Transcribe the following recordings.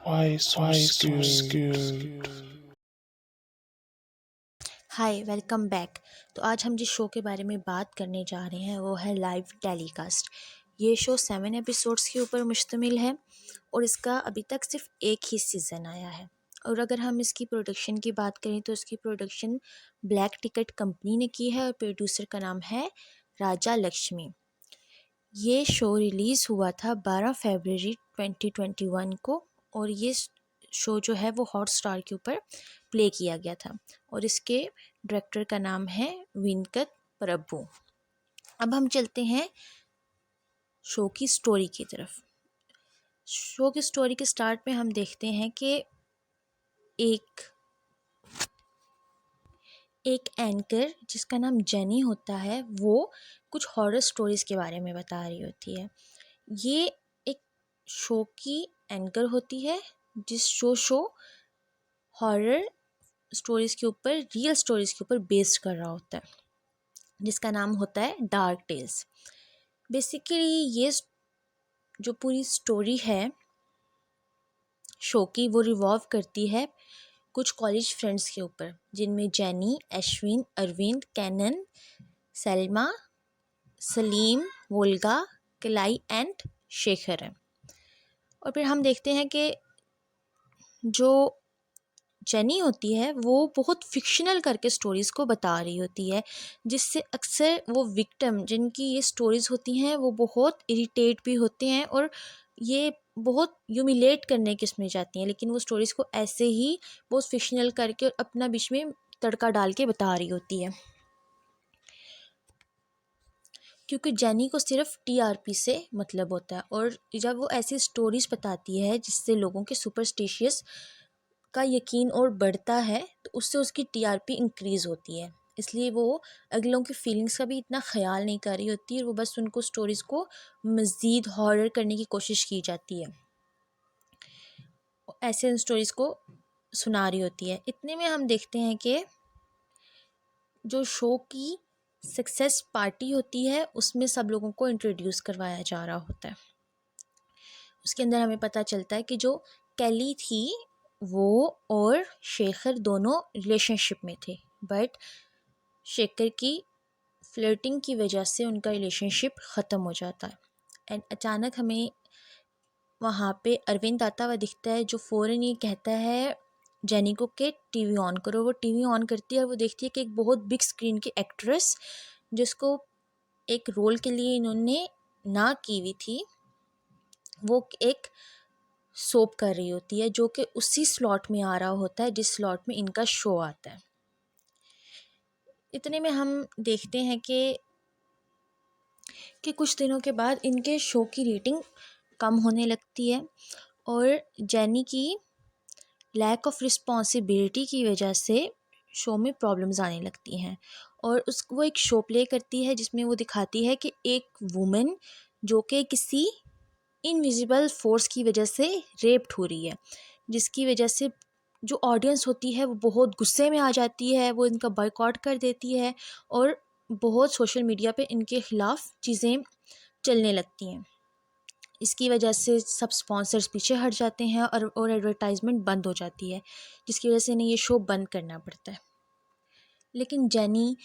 Why so scared? Hi welcome back. तो आज हम जिस शो के बारे में बात करने जा रहे हैं वो है लाइव टेलीकास्ट। ये शो 7 एपिसोड्स के ऊपर मुश्तमिल है और इसका अभी तक सिर्फ एक ही सीज़न आया है। और अगर हम इसकी प्रोडक्शन की बात करें तो इसकी प्रोडक्शन ब्लैक टिकट कंपनी ने की है और प्रोड्यूसर का नाम है राजा लक्ष्मी। ये शो रिलीज़ हुआ था 12 फरवरी 2021 को और ये शो जो है वो हॉटस्टार के ऊपर प्ले किया गया था और इसके डायरेक्टर का नाम है वेंकट प्रभु। अब हम चलते हैं शो की स्टोरी की तरफ। शो की स्टोरी के स्टार्ट में हम देखते हैं कि एक एंकर जिसका नाम जेनी होता है वो कुछ हॉरर स्टोरीज़ के बारे में बता रही होती है। ये एक शो की एंकर होती है जिस शो हॉरर स्टोरीज़ के ऊपर रियल स्टोरीज़ के ऊपर बेस्ड कर रहा होता है जिसका नाम होता है डार्क टेल्स। बेसिकली ये जो पूरी स्टोरी है शो की वो रिवॉल्व करती है कुछ कॉलेज फ्रेंड्स के ऊपर जिनमें जेनी, अश्विन, अरविंद, कैनन, सलमा, सलीम, वोल्गा, कलाई एंड शेखर है। और फिर हम देखते हैं कि जो जेनी होती है वो बहुत फिक्शनल करके स्टोरीज़ को बता रही होती है जिससे अक्सर वो विक्टिम जिनकी ये स्टोरीज़ होती हैं वो बहुत इरिटेट भी होते हैं और ये बहुत ह्यूमिलेट करने की इसमें जाती हैं, लेकिन वो स्टोरीज़ को ऐसे ही बहुत फिक्शनल करके और अपना बीच में तड़का डाल के बता रही होती है क्योंकि जेनी को सिर्फ टीआरपी से मतलब होता है। और जब वो ऐसी स्टोरीज़ बताती है जिससे लोगों के सुपरस्टिशियस का यकीन और बढ़ता है तो उससे उसकी टीआरपी इंक्रीज़ होती है, इसलिए वो अगलों की फीलिंग्स का भी इतना ख्याल नहीं कर रही होती है। वो बस उनको स्टोरीज़ को मज़ीद हॉरर करने की कोशिश की जाती है, ऐसे स्टोरीज़ को सुना रही होती है। इतने में हम देखते हैं कि जो शो की सक्सेस पार्टी होती है उसमें सब लोगों को इंट्रोड्यूस करवाया जा रहा होता है। उसके अंदर हमें पता चलता है कि जो कैली थी वो और शेखर दोनों रिलेशनशिप में थे, बट शेखर की फ्लर्टिंग की वजह से उनका रिलेशनशिप ख़त्म हो जाता है। एंड अचानक हमें वहाँ पे अरविंद आता हुआ दिखता है जो फ़ौरन ये कहता है जेनी को कि टीवी ऑन करो। वो टीवी ऑन करती है और वो देखती है कि एक बहुत बिग स्क्रीन की एक्ट्रेस जिसको एक रोल के लिए इन्होंने ना की हुई थी वो एक सोप कर रही होती है जो कि उसी स्लॉट में आ रहा होता है जिस स्लॉट में इनका शो आता है। इतने में हम देखते हैं कि कुछ दिनों के बाद इनके शो की रेटिंग कम होने लगती है और जेनी की लैक ऑफ रिस्पॉन्सिबिलिटी की वजह से शो में प्रॉब्लम्स आने लगती हैं। और वो एक शो प्ले करती है जिसमें वो दिखाती है कि एक वुमेन जो कि किसी इनविजिबल फोर्स की वजह से रेप्ड हो रही है, जिसकी वजह से जो ऑडियंस होती है वो बहुत गुस्से में आ जाती है, वो इनका बॉयकॉट कर देती है और बहुत सोशल मीडिया पे इनके ख़िलाफ़ चीज़ें चलने लगती हैं। इसकी वजह से सब स्पॉन्सर्स पीछे हट जाते हैं और एडवर्टाइजमेंट बंद हो जाती है, जिसकी वजह से इन्हें ये शो बंद करना पड़ता है। लेकिन जेनी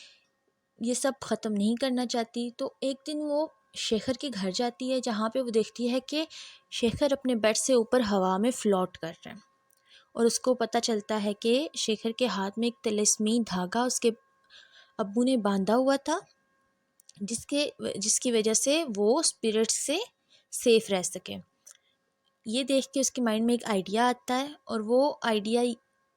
ये सब ख़त्म नहीं करना चाहती, तो एक दिन वो शेखर के घर जाती है जहाँ पे वो देखती है कि शेखर अपने बेड से ऊपर हवा में फ्लोट कर रहा है और उसको पता चलता है कि शेखर के हाथ में एक तिलिस्मी धागा उसके अब्बू ने बांधा हुआ था जिसकी वजह से वो स्पिरिट से सेफ रह सके। ये देख के उसके माइंड में एक आइडिया आता है और वो आइडिया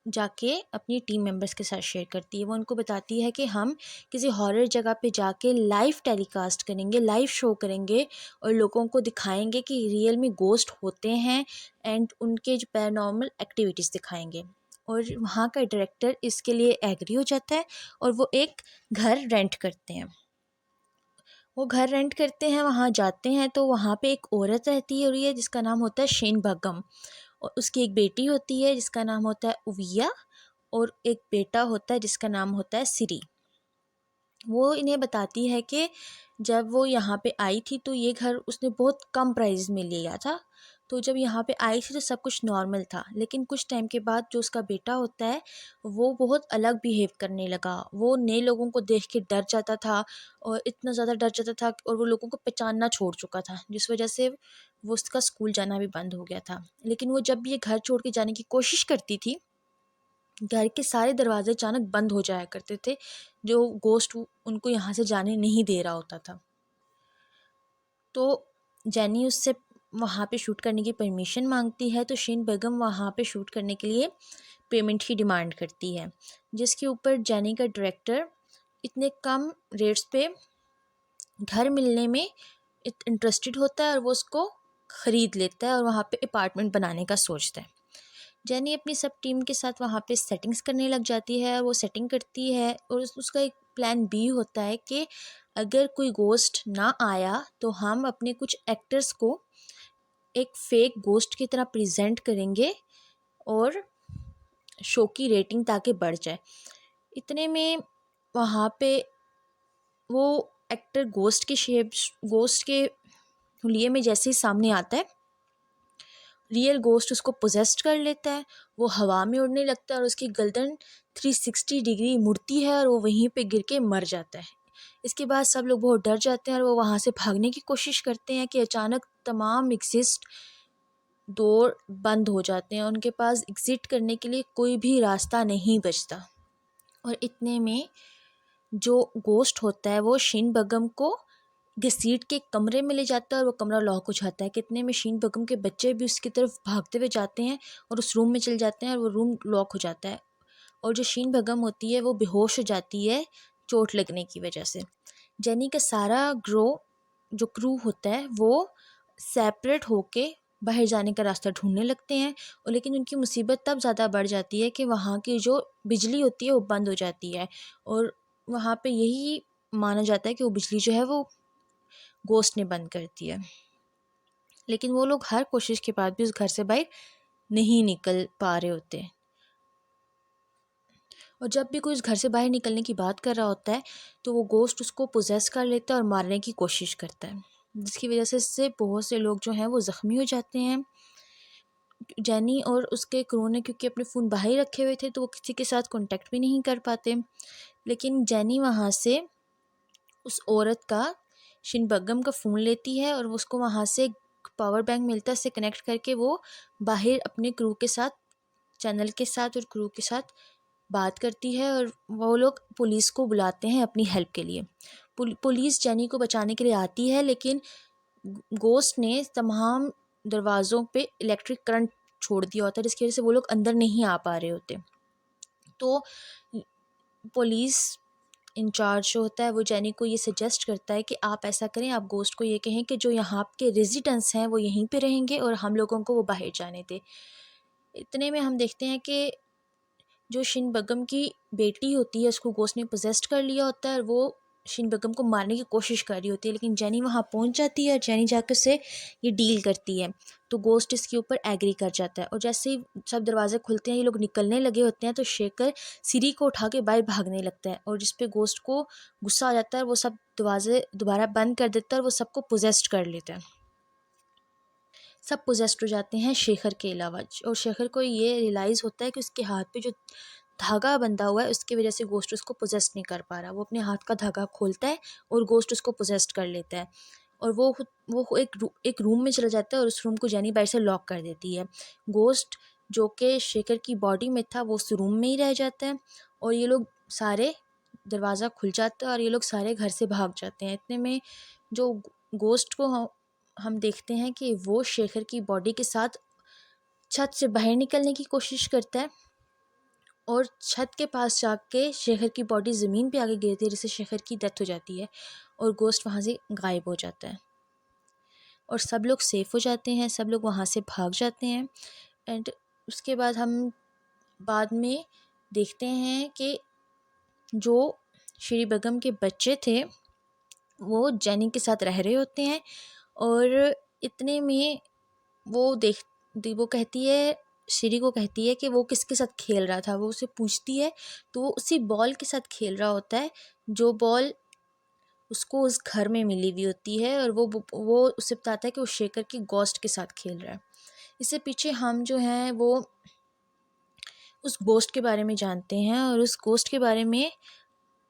जाके अपनी टीम मेंबर्स के साथ शेयर करती है। वो उनको बताती है कि हम किसी हॉरर जगह पे जाके लाइव टेलीकास्ट करेंगे, लाइव शो करेंगे और लोगों को दिखाएंगे कि रियल में गोस्ट होते हैं एंड उनके जो पैरानॉर्मल एक्टिविटीज़ दिखाएंगे। और वहाँ का डायरेक्टर इसके लिए एग्री हो जाता है और वो एक घर रेंट करते हैं। वो घर रेंट करते हैं, वहाँ जाते हैं तो वहाँ पे एक औरत रहती है जिसका नाम होता है शेन बगम और उसकी एक बेटी होती है जिसका नाम होता है उविया और एक बेटा होता है जिसका नाम होता है सिरी। वो इन्हें बताती है कि जब वो यहाँ पे आई थी तो ये घर उसने बहुत कम प्राइस में लिया था, तो जब यहाँ पे आई थी तो सब कुछ नॉर्मल था, लेकिन कुछ टाइम के बाद जो उसका बेटा होता है वो बहुत अलग बिहेव करने लगा। वो नए लोगों को देख के डर जाता था, और इतना ज़्यादा डर जाता था और वो लोगों को पहचानना छोड़ चुका था, जिस वजह से वो उसका स्कूल जाना भी बंद हो गया था। लेकिन वो जब भी ये घर छोड़ के जाने की कोशिश करती थी, घर के सारे दरवाजे अचानक बंद हो जाया करते थे, जो गोश्त उनको यहाँ से जाने नहीं दे रहा होता था। तो जेनी उससे वहाँ पे शूट करने की परमिशन मांगती है, तो शीन बेगम वहाँ पे शूट करने के लिए पेमेंट की डिमांड करती है, जिसके ऊपर जेनी का डायरेक्टर इतने कम रेट्स पे घर मिलने में इंटरेस्टेड होता है और वो उसको ख़रीद लेता है और वहाँ पे अपार्टमेंट बनाने का सोचता है। जेनी अपनी सब टीम के साथ वहाँ पे सेटिंग्स करने लग जाती है, वो सेटिंग करती है और उसका एक प्लान बी होता है कि अगर कोई गोस्ट ना आया तो हम अपने कुछ एक्टर्स को एक फेक गोस्ट की तरह प्रेजेंट करेंगे और शो की रेटिंग ताकि बढ़ जाए। इतने में वहाँ पे वो एक्टर गोस्ट के लिए में जैसे ही सामने आता है, रियल गोस्ट उसको पोजेस्ट कर लेता है। वो हवा में उड़ने लगता है और उसकी गर्दन 360 डिग्री मुड़ती है और वो वहीं पे गिर के मर जाता है। इसके बाद सब लोग बहुत डर जाते हैं और वो वहाँ से भागने की कोशिश करते हैं कि अचानक तमाम एग्जिस्ट डोर बंद हो जाते हैं, उनके पास एग्ज़िट करने के लिए कोई भी रास्ता नहीं बचता। और इतने में जो गोस्ट होता है वो शीन बेगम को घसीट के कमरे में ले जाता है और वो कमरा लॉक हो जाता है। कितने में शीन बेगम के बच्चे भी उसकी तरफ भागते हुए जाते हैं और उस रूम में चले जाते हैं और वो रूम लॉक हो जाता है। और जो शीन बेगम होती है वो बेहोश हो जाती है चोट लगने की वजह से। जेनी का सारा जो क्रू होता है वो सेपरेट होके बाहर जाने का रास्ता ढूंढने लगते हैं, और लेकिन उनकी मुसीबत तब ज़्यादा बढ़ जाती है कि वहाँ की जो बिजली होती है वो बंद हो जाती है, और वहाँ पे यही माना जाता है कि वो बिजली जो है वो गोस्ट ने बंद कर दी है। लेकिन वो लोग हर कोशिश के बाद भी उस घर से बाहर नहीं निकल पा रहे होते, और जब भी कोई उस घर से बाहर निकलने की बात कर रहा होता है तो वो गोस्ट उसको पोजेस कर लेता है और मारने की कोशिश करता है, जिसकी वजह से इससे बहुत से लोग जो हैं वो ज़ख्मी हो जाते हैं। जेनी और उसके क्रू ने क्योंकि अपने फ़ोन बाहर ही रखे हुए थे तो वो किसी के साथ कांटेक्ट भी नहीं कर पाते। लेकिन जेनी वहाँ से उस औरत का शिन बेगम का फ़ोन लेती है और उसको वहाँ से पावर बैंक मिलता है, उससे कनेक्ट करके वो बाहर अपने क्रू के साथ, चैनल के साथ और क्रू के साथ बात करती है, और वो लोग पुलिस को बुलाते हैं अपनी हेल्प के लिए। पुलिस जेनी को बचाने के लिए आती है, लेकिन गोस्ट ने तमाम दरवाज़ों पे इलेक्ट्रिक करंट छोड़ दिया होता है, जिसकी वजह से वो लोग अंदर नहीं आ पा रहे होते। तो पुलिस इंचार्ज जो होता है वो जेनी को ये सजेस्ट करता है कि आप ऐसा करें, आप गोस्ट को ये कहें कि जो यहाँ के रेजिडेंट्स हैं वो यहीं पे रहेंगे और हम लोगों को वो बाहर जाने दें। इतने में हम देखते हैं कि जो शिन बेगम की बेटी होती है उसको गोस्ट ने पोजेस्ट कर लिया होता है और वो शिन बेगम को मारने की कोशिश कर रही होती है, लेकिन जेनी वहाँ पहुँच जाती है और जेनी जाकर से ये डील करती है, तो गोस्ट इसके ऊपर एग्री कर जाता है। और जैसे ही सब दरवाजे खुलते हैं, ये लोग निकलने लगे होते हैं, तो शेखर सीढ़ी को उठा के बाहर भागने लगता है, और जिस पे गोस्ट को गुस्सा आ जाता है वो सब दरवाजे दोबारा बंद कर देता है और वो सबको पोजेस्ट कर लेता है। सब पोजेस्ट हो जाते हैं शेखर के अलावा, और शेखर को ये रियलाइज़ होता है कि उसके हाथ पे जो धागा बंधा हुआ है उसकी वजह से गोस्ट उसको पोजेस्ट नहीं कर पा रहा। वो अपने हाथ का धागा खोलता है और गोस्ट उसको पोजेस्ट कर लेता है, और वो एक रूम में चला जाता है और उस रूम को जेनी बाहर से लॉक कर देती है। गोस्ट जो कि शेखर की बॉडी में था वो उस रूम में ही रह जाता है, और ये लोग सारे दरवाज़ा खुल जाता है और ये लोग सारे घर से भाग जाते हैं। इतने में जो गोस्ट को हम देखते हैं कि वो शेखर की बॉडी के साथ छत से बाहर निकलने की कोशिश करता है, और छत के पास जाके शेखर की बॉडी ज़मीन पे आके गिरती है, जिससे शेखर की डेथ हो जाती है और गोस्ट वहाँ से गायब हो जाता है, और सब लोग सेफ़ हो जाते हैं, सब लोग वहाँ से भाग जाते हैं। एंड उसके बाद हम बाद में देखते हैं कि जो श्री बेगम के बच्चे थे वो जेनी के साथ रह रहे होते हैं, और इतने में वो कहती है, श्री को कहती है कि वो किसके साथ खेल रहा था। वो उसे पूछती है तो वो उसी बॉल के साथ खेल रहा होता है जो बॉल उसको उस घर में मिली हुई होती है, और वो उससे बताता है कि वो शेखर की गोस्ट के साथ खेल रहा है। इससे पीछे हम जो हैं वो उस गोस्ट के बारे में जानते हैं, और उस गोस्ट के बारे में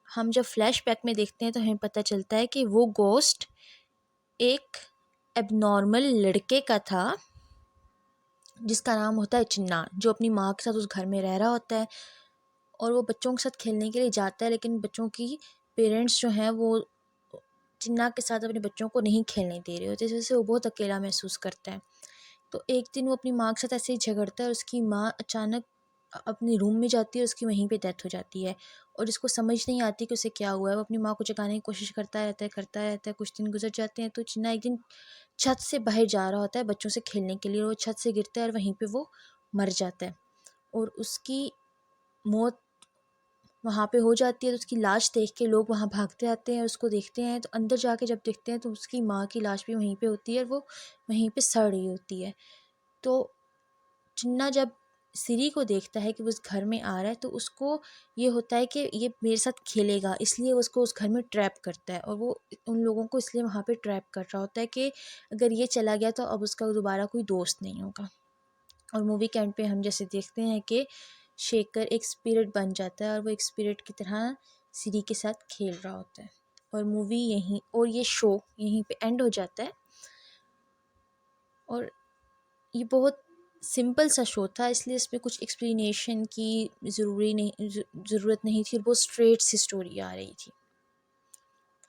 हम जब फ्लैशबैक में देखते हैं तो हमें पता चलता है कि वो गोस्ट एक एबनॉर्मल लड़के का था जिसका नाम होता है चिन्ना, जो अपनी माँ के साथ उस घर में रह रहा होता है और वो बच्चों के साथ खेलने के लिए जाता है, लेकिन बच्चों की पेरेंट्स जो हैं वो चिन्ना के साथ अपने बच्चों को नहीं खेलने दे रहे होते, जिस से वो बहुत अकेला महसूस करता है। तो एक दिन वो अपनी माँ के साथ ऐसे ही झगड़ता है और उसकी माँ अचानक अपने रूम में जाती है और उसकी वहीं पे डेथ हो जाती है, और इसको समझ नहीं आती कि उसे क्या हुआ है। वो अपनी माँ को जगाने की कोशिश करता रहता है। कुछ दिन गुजर जाते हैं तो चिन्ना एक दिन छत से बाहर जा रहा होता है बच्चों से खेलने के लिए, और वो छत से गिरता है और वहीं पे वो मर जाता है, और उसकी मौत वहाँ पे हो जाती है। तो उसकी लाश देख के लोग वहाँ भागते आते हैं, उसको देखते हैं, तो अंदर जाके जब देखते हैं तो उसकी माँ की लाश भी वहीं पे होती है और वो वहीं पे सड़ रही होती है। तो चिन्ना जब सिरी को देखता है कि वो उस घर में आ रहा है तो उसको ये होता है कि ये मेरे साथ खेलेगा, इसलिए उसको उस घर में ट्रैप करता है, और वो उन लोगों को इसलिए वहाँ पे ट्रैप कर रहा होता है कि अगर ये चला गया तो अब उसका दोबारा कोई दोस्त नहीं होगा। और मूवी के एंड पे हम जैसे देखते हैं कि शेखर एक स्पिरिट बन जाता है और वो एक स्पिरिट की तरह सिरी के साथ खेल रहा होता है, और मूवी यहीं और ये शो यहीं पे एंड हो जाता है। और ये बहुत सिंपल सा शो था, इसलिए इसमें कुछ एक्सप्लेनेशन की ज़रूरत नहीं थी, और बहुत स्ट्रेट सी स्टोरी आ रही थी।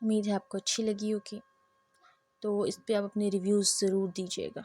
उम्मीद है आपको अच्छी लगी होगी, तो इस पे आप अपने रिव्यूज़ ज़रूर दीजिएगा।